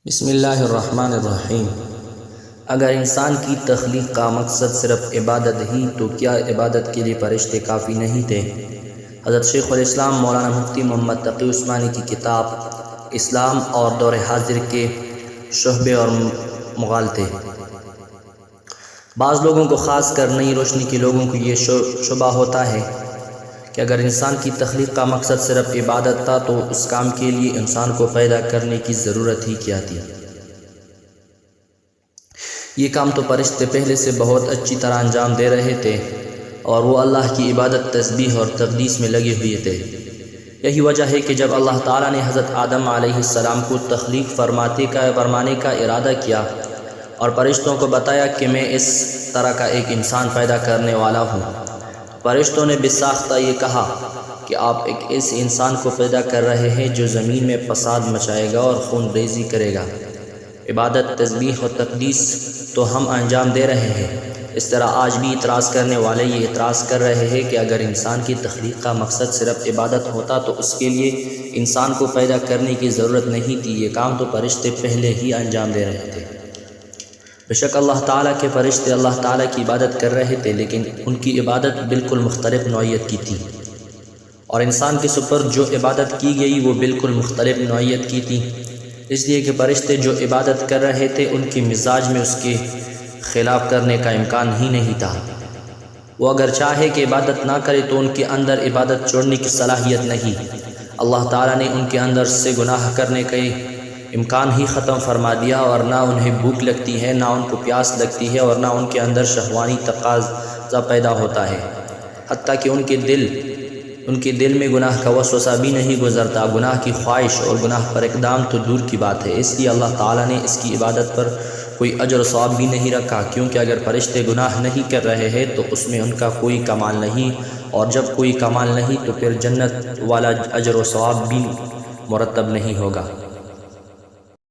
بسم اللہ الرحمن الرحیم۔ اگر انسان کی تخلیق کا مقصد صرف عبادت ہی تو کیا عبادت کے لیے فرشتے کافی نہیں تھے؟ حضرت شیخ الاسلام مولانا مفتی محمد تقی عثمانی کی کتاب اسلام اور دور حاضر کے شعبے اور مغالطے۔ بعض لوگوں کو، خاص کر نئی روشنی کے لوگوں کو، یہ شبہ ہوتا ہے کہ اگر انسان کی تخلیق کا مقصد صرف عبادت تھا تو اس کام کے لیے انسان کو پیدا کرنے کی ضرورت ہی کیا تھی؟ یہ کام تو فرشتے پہلے سے بہت اچھی طرح انجام دے رہے تھے اور وہ اللہ کی عبادت، تسبیح اور تقدیس میں لگے ہوئے تھے۔ یہی وجہ ہے کہ جب اللہ تعالیٰ نے حضرت آدم علیہ السلام کو تخلیق فرمانے کا ارادہ کیا اور فرشتوں کو بتایا کہ میں اس طرح کا ایک انسان پیدا کرنے والا ہوں، فرشتوں نے بساختہ یہ کہا کہ آپ ایک ایسے انسان کو پیدا کر رہے ہیں جو زمین میں فساد مچائے گا اور خون ریزی کرے گا۔ عبادت، تسبیح اور تقدیس تو ہم انجام دے رہے ہیں۔ اس طرح آج بھی اعتراض کرنے والے یہ اعتراض کر رہے ہیں کہ اگر انسان کی تخلیق کا مقصد صرف عبادت ہوتا تو اس کے لیے انسان کو پیدا کرنے کی ضرورت نہیں تھی، یہ کام تو فرشتے پہلے ہی انجام دے رہے تھے۔ بے شک اللہ تعالیٰ کے فرشتے اللہ تعالیٰ کی عبادت کر رہے تھے، لیکن ان کی عبادت بالکل مختلف نوعیت کی تھی، اور انسان کے سپر جو عبادت کی گئی وہ بالکل مختلف نوعیت کی تھی، اس لیے کہ فرشتے جو عبادت کر رہے تھے ان کے مزاج میں اس کے خلاف کرنے کا امکان ہی نہیں تھا۔ وہ اگر چاہے کہ عبادت نہ کرے تو ان کے اندر عبادت چھوڑنے کی صلاحیت نہیں۔ اللہ تعالیٰ نے ان کے اندر سے گناہ کرنے کا امکان ہی ختم فرما دیا، اور نہ انہیں بھوک لگتی ہے، نہ ان کو پیاس لگتی ہے، اور نہ ان کے اندر شہوانی تقاضا پیدا ہوتا ہے، حتیٰ کہ ان کے دل میں گناہ کا وسوسہ بھی نہیں گزرتا۔ گناہ کی خواہش اور گناہ پر اقدام تو دور کی بات ہے۔ اس لیے اللہ تعالیٰ نے اس کی عبادت پر کوئی اجر و ثواب بھی نہیں رکھا، کیونکہ اگر فرشتے گناہ نہیں کر رہے ہیں تو اس میں ان کا کوئی کمال نہیں، اور جب کوئی کمال نہیں تو پھر جنت والا اجر و ثواب بھی مرتب نہیں ہوگا۔